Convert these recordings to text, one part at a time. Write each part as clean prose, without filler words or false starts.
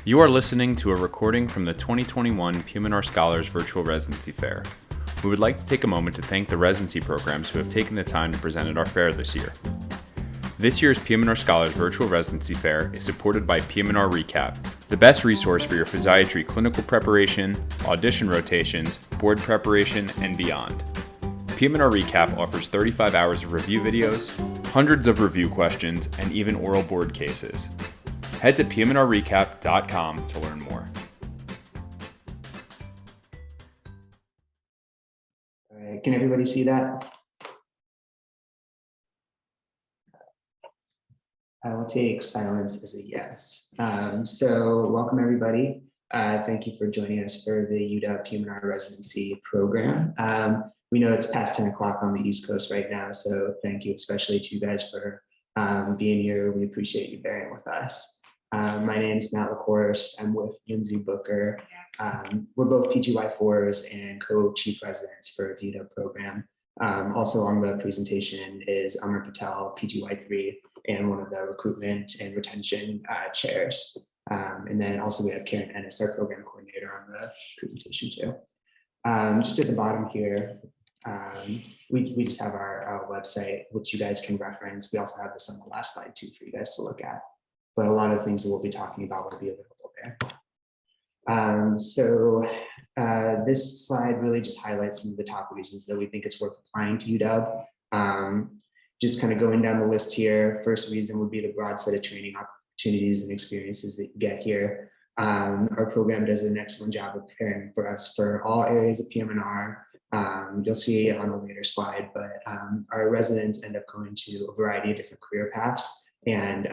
You are listening to a recording from the 2021 PM&R Scholars Virtual Residency Fair. We would like to take a moment to thank the residency programs who have taken the time to present at our fair this year. This year's PM&R Scholars Virtual Residency Fair is supported by PM&R Recap, the best resource for your Physiatry clinical preparation, audition rotations, board preparation, and beyond. PM&R Recap offers 35 hours of review videos, hundreds of review questions, and even oral board cases. Head to PM&RRecap.com to learn more. All right, can everybody see that? I will take silence as a yes. So welcome everybody. Thank you for joining us for the UW PM&R residency program. We know it's past 10 o'clock on the East Coast right now, so thank you especially to you guys for being here. We appreciate you bearing with us. My name is Matt LaCourse. I'm with Lindsay Booker. We're both PGY4s and co-chief residents for the UW program. Also on the presentation is Amar Patel, PGY3, and one of the recruitment and retention chairs. And then also we have Karen Ennis, our program coordinator, on the presentation too. Just at the bottom here, we just have our website, which you guys can reference. We also have this on the last slide too for you guys to look at. But a lot of things that we'll be talking about will be available there. This slide really just highlights some of the top reasons that we think it's worth applying to UW. Just kind of going down the list here, first reason would be the broad set of training opportunities and experiences that you get here. Our program does an excellent job of preparing for us for all areas of PM&R. You'll see it on a later slide, but our residents end up going to a variety of different career paths. And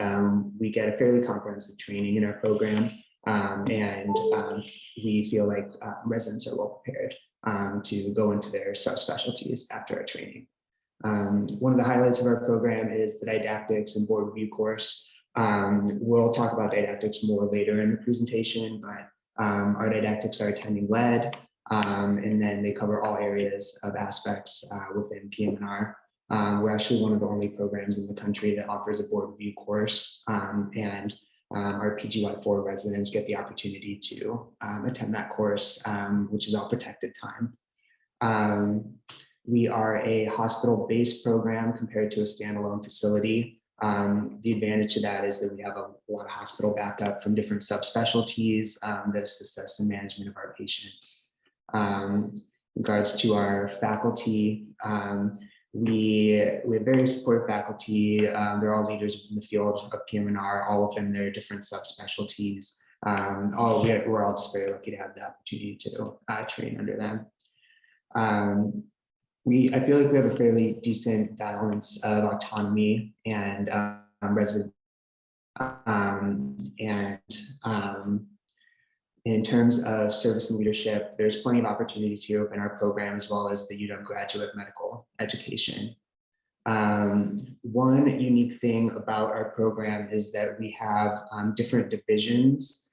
we get a fairly comprehensive training in our program, and we feel like residents are well prepared to go into their subspecialties after our training. One of the highlights of our program is the didactics and board review course. We'll talk about didactics more later in the presentation, but our didactics are attending led, and then they cover all areas of aspects within PM&R. We're actually one of the only programs in the country that offers a board review course, and our PGY4 residents get the opportunity to attend that course, which is all protected time. We are a hospital-based program compared to a standalone facility. The advantage to that is that we have a lot of hospital backup from different subspecialties that assist us in management of our patients. In regards to our faculty, we have very supportive faculty. They're all leaders in the field of PM&R, all within their different subspecialties. We're all just very lucky to have the opportunity to train under them. I feel like we have a fairly decent balance of autonomy and resident. In terms of service and leadership, there's plenty of opportunities here within our program, as well as the UW graduate medical education. One unique thing about our program is that we have different divisions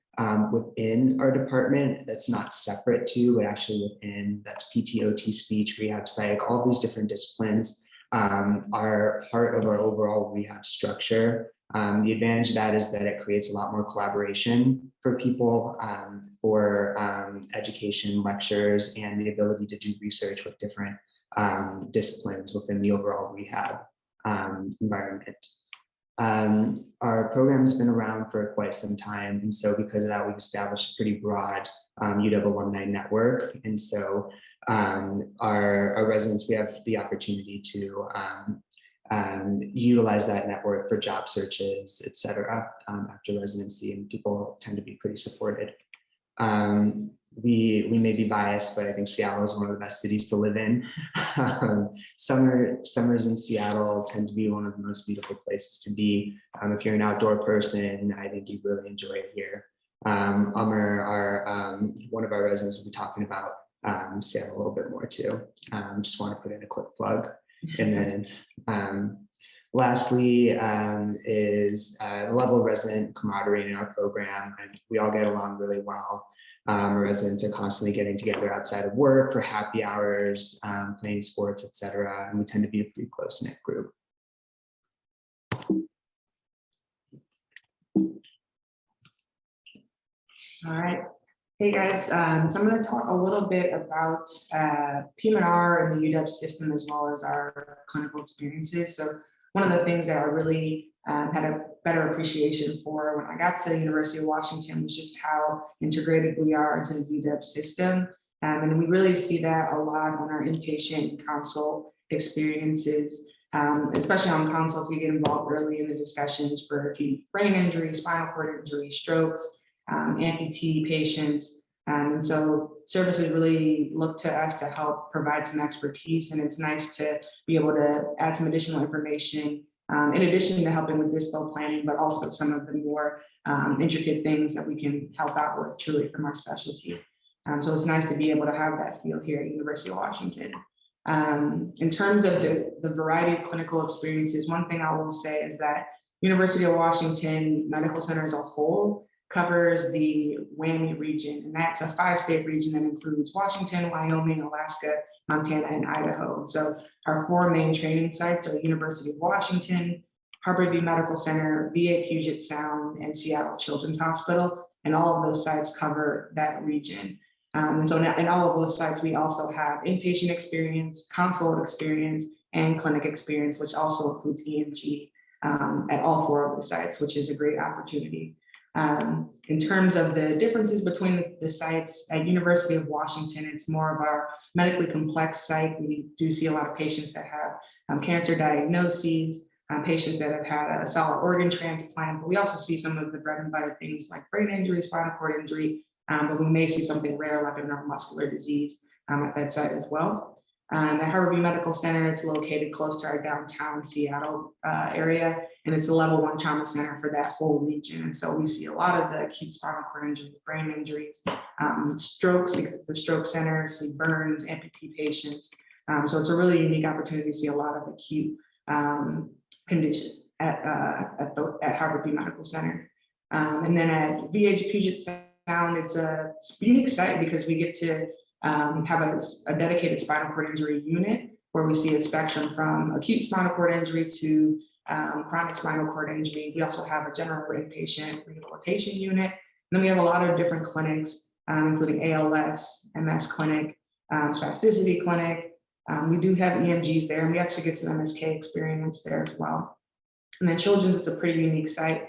within our department that's not separate to, but actually within, that's PT, OT, speech, rehab, psych, all these different disciplines are part of our overall rehab structure. The advantage of that is that it creates a lot more collaboration for people for education, lectures, and the ability to do research with different disciplines within the overall rehab environment. Our program has been around for quite some time, and so because of that, we've established a pretty broad UW alumni network. And so our residents, we have the opportunity to utilize that network for job searches, et cetera, after residency, and people tend to be pretty supported. We may be biased, but I think Seattle is one of the best cities to live in. Summers in Seattle tend to be one of the most beautiful places to be. If you're an outdoor person, I think you really enjoy it here. Amar, one of our residents, will be talking about Seattle a little bit more too. Just want to put in a quick plug. And then lastly is the level of resident camaraderie in our program. And we all get along really well. Residents are constantly getting together outside of work for happy hours, playing sports, etc. And we tend to be a pretty close-knit group. All right. Hey guys, so I'm going to talk a little bit about PM&R and the UW system as well as our clinical experiences. So one of the things that I really had a better appreciation for when I got to the University of Washington was just how integrated we are into the UW system. And we really see that a lot on our inpatient and consult experiences. Especially on consults, we get involved early in the discussions for acute brain injury, spinal cord injury, strokes, amputee patients. And so services really look to us to help provide some expertise, and it's nice to be able to add some additional information in addition to helping with dispo planning, but also some of the more intricate things that we can help out with truly from our specialty. So it's nice to be able to have that feel here at University of Washington. In terms of the variety of clinical experiences, one thing I will say is that University of Washington Medical Center as a whole covers the WWAMI region, and that's a 5-state region that includes Washington, Wyoming, Alaska, Montana, and Idaho. So our 4 main training sites are University of Washington, Harborview Medical Center, VA Puget Sound, and Seattle Children's Hospital, and all of those sites cover that region. And so in all of those sites, we also have inpatient experience, consult experience, and clinic experience, which also includes EMG at all 4 of the sites, which is a great opportunity. In terms of the differences between the sites at University of Washington, it's more of our medically complex site. We do see a lot of patients that have cancer diagnoses, patients that have had a solid organ transplant, but we also see some of the bread and butter things like brain injury, spinal cord injury, but we may see something rare like a neuromuscular disease at that site as well. At Harborview Medical Center, it's located close to our downtown Seattle area, and it's a level 1 trauma center for that whole region. And so we see a lot of the acute spinal cord injuries, brain injuries, strokes, because it's a stroke center, see burns, amputee patients. So it's a really unique opportunity to see a lot of acute conditions at Harborview Medical Center. And then at VA Puget Sound, it's a unique site because we get to have a dedicated spinal cord injury unit where we see a spectrum from acute spinal cord injury to chronic spinal cord injury. We also have a general inpatient rehabilitation unit. And then we have a lot of different clinics, including ALS, MS clinic, spasticity clinic. We do have EMGs there, and we actually get some MSK experience there as well. And then Children's, it's a pretty unique site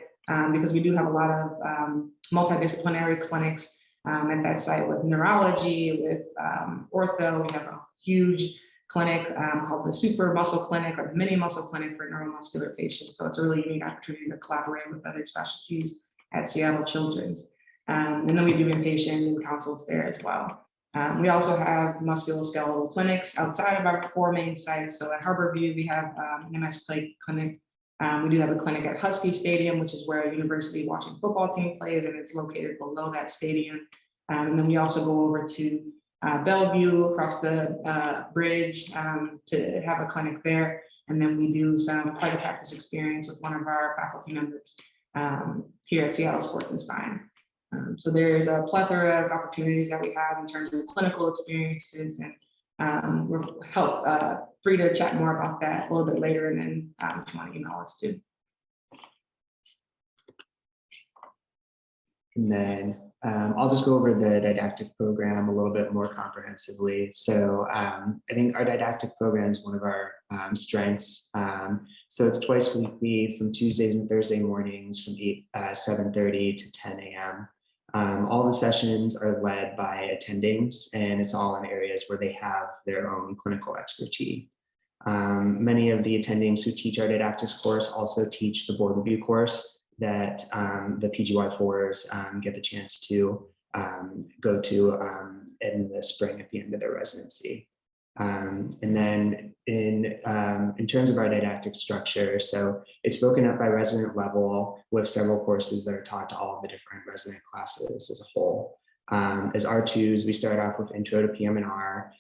because we do have a lot of multidisciplinary clinics at that site with neurology, with ortho. We have a huge clinic called the Super Muscle Clinic or the Mini Muscle Clinic for neuromuscular patients. So it's a really unique opportunity to collaborate with other specialties at Seattle Children's. And then we do inpatient and consults there as well. We also have musculoskeletal clinics outside of our 4 main sites. So at Harborview, we have an MS clinic. We do have a clinic at Husky Stadium, which is where a University of Washington football team plays, and it's located below that stadium. And then we also go over to Bellevue across the bridge to have a clinic there. And then we do some private practice experience with one of our faculty members here at Seattle Sports and Spine. So there's a plethora of opportunities that we have in terms of clinical experiences, and we're free to chat more about that a little bit later, and then if you want to email us too. And then I'll just go over the didactic program a little bit more comprehensively. So I think our didactic program is one of our strengths. So it's twice weekly from Tuesdays and Thursday mornings from 7:30 to 10 a.m. All the sessions are led by attendings, and it's all in areas where they have their own clinical expertise. Many of the attendings who teach our didactics course also teach the board review course that the PGY4s get the chance to go to in the spring at the end of their residency. And then in terms of our didactic structure, so it's broken up by resident level with several courses that are taught to all of the different resident classes as a whole. As R2s, we start off with Intro to PM&R.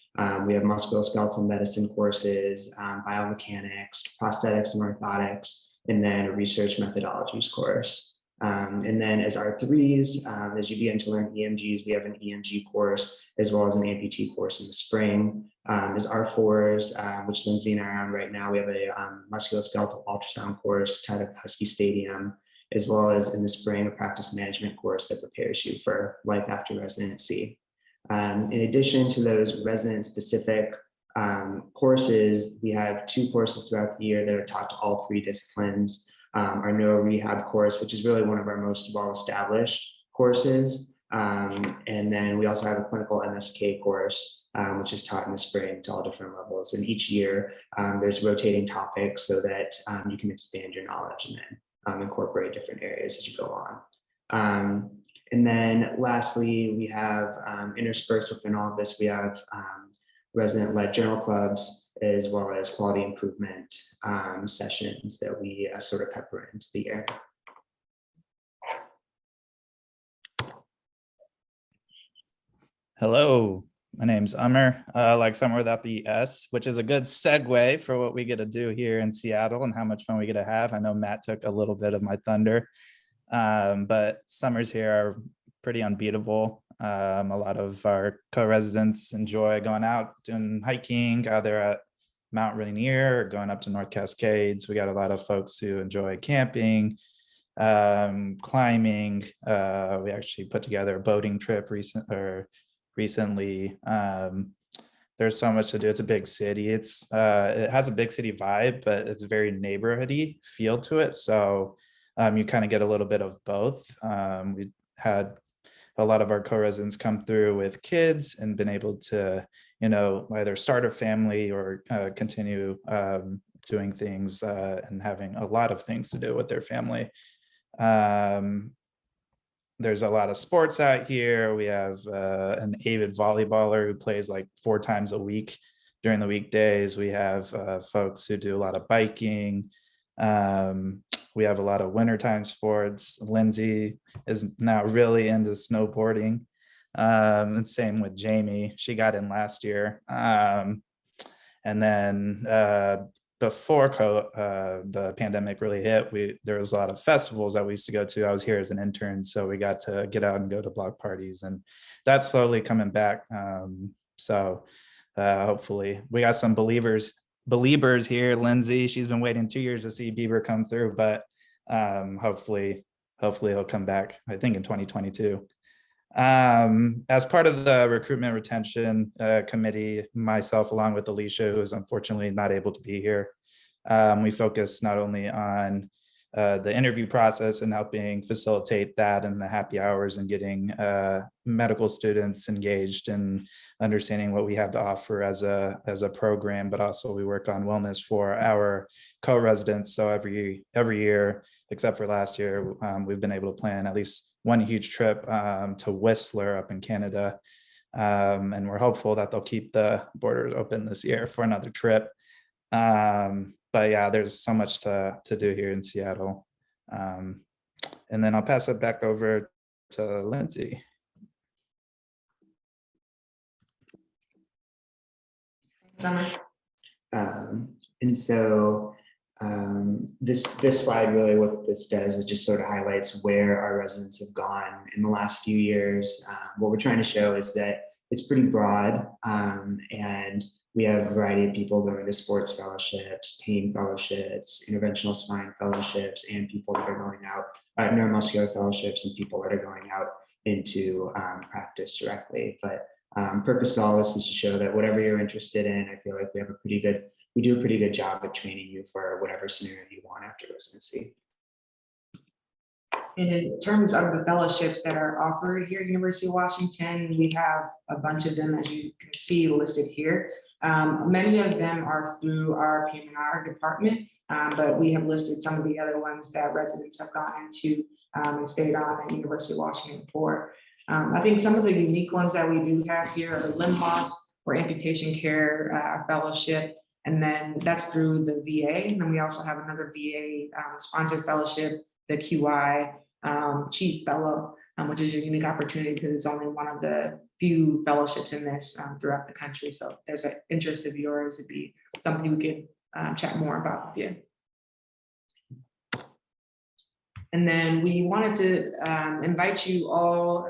We have musculoskeletal medicine courses, biomechanics, prosthetics and orthotics, and then a research methodologies course. And then as R3s, as you begin to learn EMGs, we have an EMG course as well as an amputee course in the spring. As R4s, which Lindsay and I are on right now, we have a musculoskeletal ultrasound course taught at Husky Stadium. as well as in the spring, a practice management course that prepares you for life after residency. In addition to those resident-specific courses, we have 2 courses throughout the year that are taught to all 3 disciplines. Our neuro rehab course, which is really one of our most well-established courses. And then we also have a clinical MSK course, which is taught in the spring to all different levels. And each year there's rotating topics so that you can expand your knowledge and then incorporate different areas as you go on. And then lastly, we have interspersed within all of this, we have resident-led journal clubs, as well as quality improvement sessions that we sort of pepper into the year. Hello, my name's Umar, like Summer without the S, which is a good segue for what we get to do here in Seattle and how much fun we get to have. I know Matt took a little bit of my thunder, but summers here are pretty unbeatable. A lot of our co-residents enjoy going out, doing hiking, either at Mount Rainier or going up to North Cascades. We got a lot of folks who enjoy camping, climbing. We actually put together a boating trip recently. There's so much to do. It's a big city. It has a big city vibe, but it's very neighborhoody feel to it. So you kind of get a little bit of both. We had a lot of our co-residents come through with kids and been able to, either start a family or continue doing things and having a lot of things to do with their family. There's a lot of sports out here. We have an avid volleyballer who plays like 4 times a week during the weekdays. We have folks who do a lot of biking. We have a lot of wintertime sports. Lindsay is now really into snowboarding. And same with Jamie. She got in last year. And then before the pandemic really hit, there was a lot of festivals that we used to go to. I was here as an intern, so we got to get out and go to block parties, and that's slowly coming back. So hopefully we got some believers here. Lindsay, she's been waiting 2 years to see Bieber come through, but hopefully he'll come back, I think in 2022. As part of the recruitment retention committee, myself along with Alicia, who is unfortunately not able to be here, we focus not only on the interview process and helping facilitate that and the happy hours and getting medical students engaged and understanding what we have to offer as a program, but also we work on wellness for our co-residents. So every year, except for last year, we've been able to plan at least one huge trip to Whistler up in Canada. And we're hopeful that they'll keep the borders open this year for another trip. But yeah, there's so much to do here in Seattle. And then I'll pass it back over to Lindsay. Summer. And so this slide, really what this does, it just sort of highlights where our residents have gone in the last few years. What we're trying to show is that it's pretty broad, and we have a variety of people going to sports fellowships, pain fellowships, interventional spine fellowships, and people that are going out, neuromuscular fellowships, and people that are going out into practice directly. But purpose of all this is to show that whatever you're interested in, I feel like we do a pretty good job of training you for whatever scenario you want after residency. And in terms of the fellowships that are offered here at University of Washington, we have a bunch of them, as you can see listed here. Many of them are through our PM&R department, but we have listed some of the other ones that residents have gone into and stayed on at University of Washington for. I think some of the unique ones that we do have here are the limb loss or amputation care fellowship, and then that's through the VA. And then we also have another VA sponsored fellowship, the QI Chief Fellow, which is a unique opportunity because it's only one of the few fellowships in this throughout the country. So if there's an interest of yours, it'd be something we could chat more about with you. And then we wanted to invite you all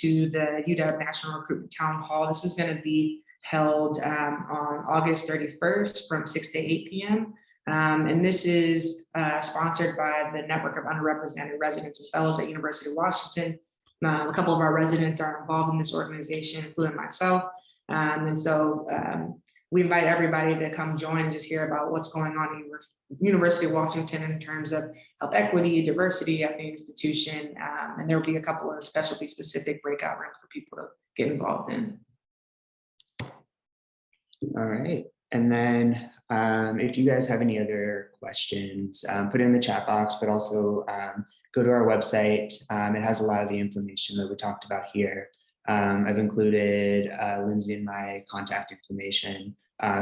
to the UW National Recruitment Town Hall. This is going to be held on August 31st from 6 to 8 p.m. And this is sponsored by the Network of Underrepresented Residents and Fellows at University of Washington. A couple of our residents are involved in this organization, including myself. And so we invite everybody to come join and just hear about what's going on at University of Washington in terms of health equity, diversity at the institution. And there will be a couple of specialty specific breakout rooms for people to get involved in. All right. And then if you guys have any other questions, put it in the chat box, but also go to our website. It has a lot of the information that we talked about here. I've included Lindsay and my contact information.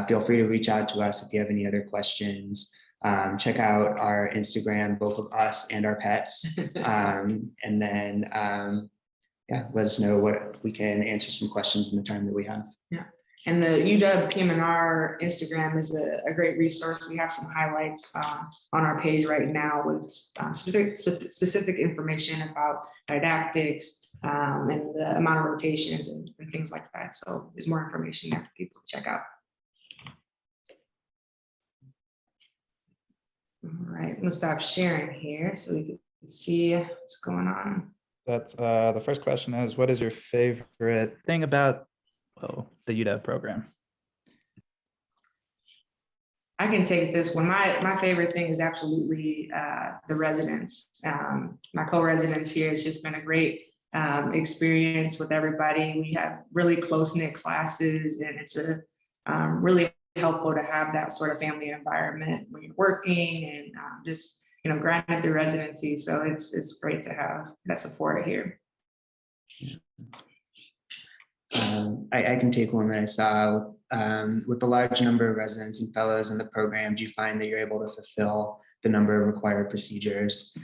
Feel free to reach out to us if you have any other questions. Check out our Instagram, both of us and our pets. And then, yeah, let us know what we can answer some questions in the time that we have. Yeah. And the UW PM&R Instagram is a great resource. We have some highlights on our page right now with specific information about didactics and the amount of rotations and things like that. So there's more information there for people to check out. All right, I'm gonna stop sharing here so we can see what's going on. That's the first question is, what is your favorite thing about the UW program? I can take this one. My favorite thing is absolutely the residents. My co-residents here, it's just been a great experience with everybody. We have really close-knit classes, and it's really helpful to have that sort of family environment when you're working and just grinding through residency. So it's great to have that support here. I can take one that I saw with the large number of residents and fellows in the program. Do you find that you're able to fulfill the number of required procedures?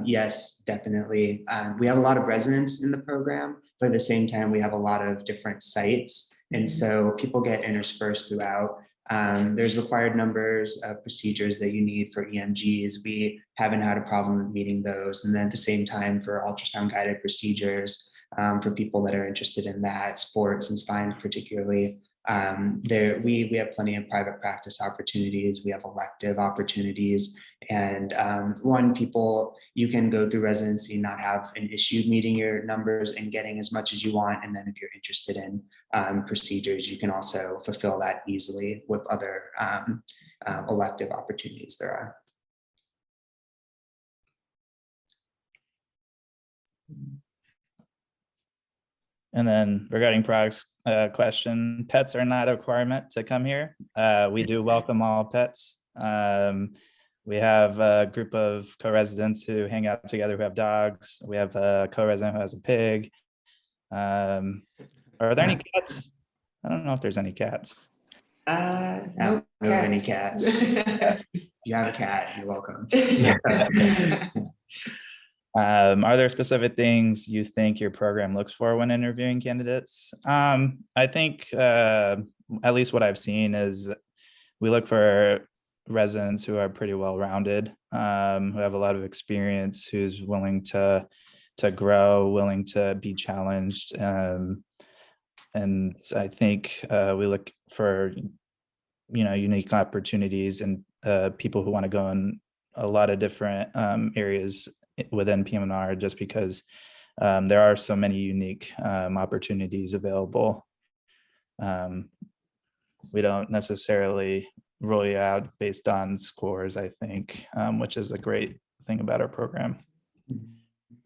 Yes, definitely. We have a lot of residents in the program, but at the same time, we have a lot of different sites. And so people get interspersed throughout. There's required numbers of procedures that you need for EMGs. We haven't had a problem with meeting those. And then at the same time, for ultrasound guided procedures, for people that are interested in that, sports and spine particularly, we have plenty of private practice opportunities. We have elective opportunities, and you can go through residency, not have an issue meeting your numbers and getting as much as you want. And then if you're interested in procedures, you can also fulfill that easily with other elective opportunities there are. And then regarding Parag's question, pets are not a requirement to come here. We do welcome all pets. We have a group of co-residents who hang out together who have dogs. We have a co-resident who has a pig. Are there any cats? I don't know if there's any cats. No Any cats. If you have a cat, you're welcome. Are there specific things you think your program looks for when interviewing candidates? I think at least what I've seen is we look for residents who are pretty well-rounded, who have a lot of experience, who's willing to grow, willing to be challenged. And I think we look for unique opportunities and people who want to go in a lot of different areas within PM&R, just because there are so many unique opportunities available. We don't necessarily rule you out based on scores, I think, which is a great thing about our program.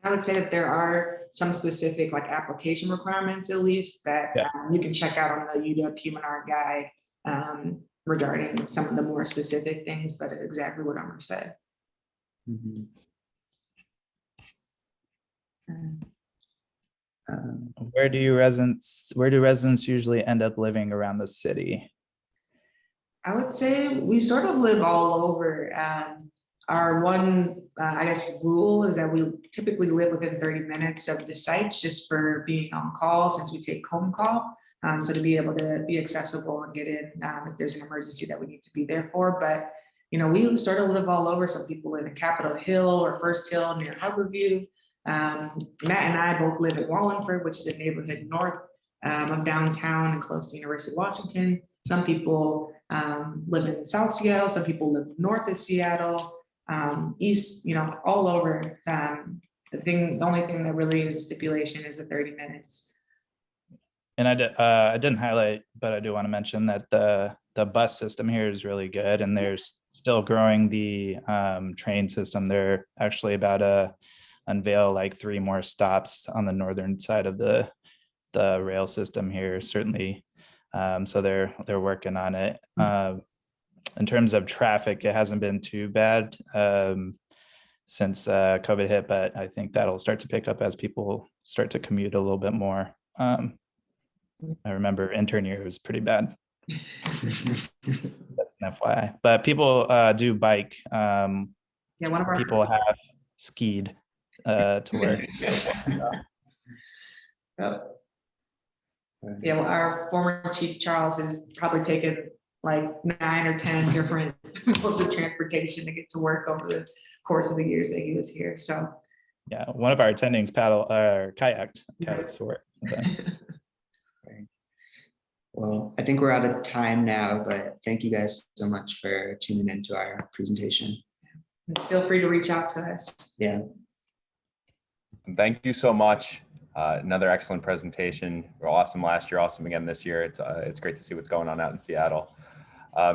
I would say that there are some specific application requirements, at least, that you can check out on the UW PM&R guide regarding some of the more specific things, but exactly what Amr said. Mm-hmm. Where do residents usually end up living around the city? I would say we sort of live all over. Our one, rule is that we typically live within 30 minutes of the sites, just for being on call, since we take home call. So to be able to be accessible and get in if there's an emergency that we need to be there for. But we sort of live all over. Some people live in Capitol Hill or First Hill near Harborview. Matt and I both live in Wallingford, which is a neighborhood north of downtown and close to the University of Washington. Some people live in South Seattle. Some people live north of Seattle, east, all over. The only thing that really is a stipulation is the 30 minutes. And I didn't highlight, but I do want to mention that the bus system here is really good, and they're still growing the train system. They're actually about to unveil like 3 more stops on the northern side of the rail system here, certainly. So they're working on it. In terms of traffic, it hasn't been too bad since COVID hit, but I think that'll start to pick up as people start to commute a little bit more. I remember intern year was pretty bad. FYI, but people do bike. Yeah, one of our People have skied to work. Yeah, well, our former chief Charles has probably taken like 9 or 10 different modes of transportation to get to work over the course of the years that he was here. So yeah, one of our attendings kayaked to work. Well, I think we're out of time now, but thank you guys so much for tuning into our presentation. Feel free to reach out to us. Yeah. Thank you so much. Another excellent presentation. We're awesome last year, awesome again this year. It's great to see what's going on out in Seattle.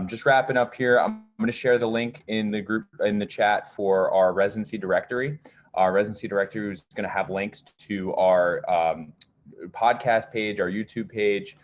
Just wrapping up here, I'm going to share the link in the chat for our residency directory. Our residency directory is going to have links to our podcast page, our YouTube page,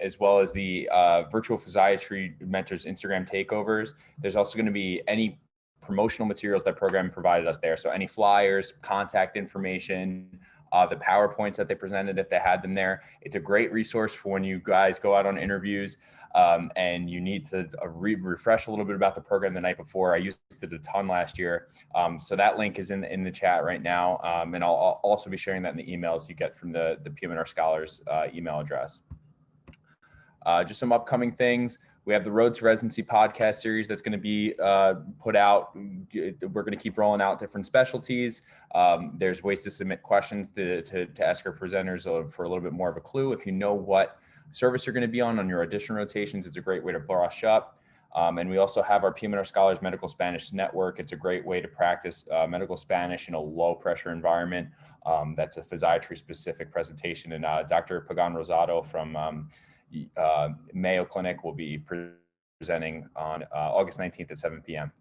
as well as the Virtual Physiatry Mentors Instagram takeovers. There's also going to be any promotional materials that program provided us there. So any flyers, contact information, the PowerPoints that they presented if they had them there. It's a great resource for when you guys go out on interviews and you need to refresh a little bit about the program the night before. I used it a ton last year. So that link is in the chat right now. And I'll also be sharing that in the emails you get from the PM&R Scholars email address. Just some upcoming things. We have the Road to Residency podcast series that's going to be put out. We're going to keep rolling out different specialties. There's ways to submit questions to ask our presenters for a little bit more of a clue. If you know what service you're going to be on your audition rotations, it's a great way to brush up. And we also have our PM&R Scholars Medical Spanish Network. It's a great way to practice medical Spanish in a low pressure environment. That's a physiatry specific presentation. And Dr. Pagan Rosado from Mayo Clinic will be presenting on August 19th at 7 p.m.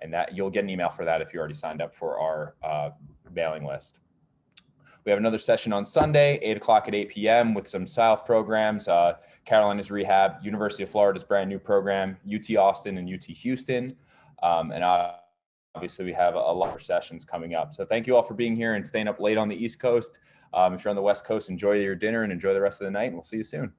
And that you'll get an email for that if you already signed up for our mailing list. We have another session on Sunday, 8 o'clock at 8 p.m. with some South programs, Carolina's Rehab, University of Florida's brand new program, UT Austin and UT Houston. And obviously we have a lot of sessions coming up. So thank you all for being here and staying up late on the East Coast. If you're on the West Coast, enjoy your dinner and enjoy the rest of the night, and we'll see you soon.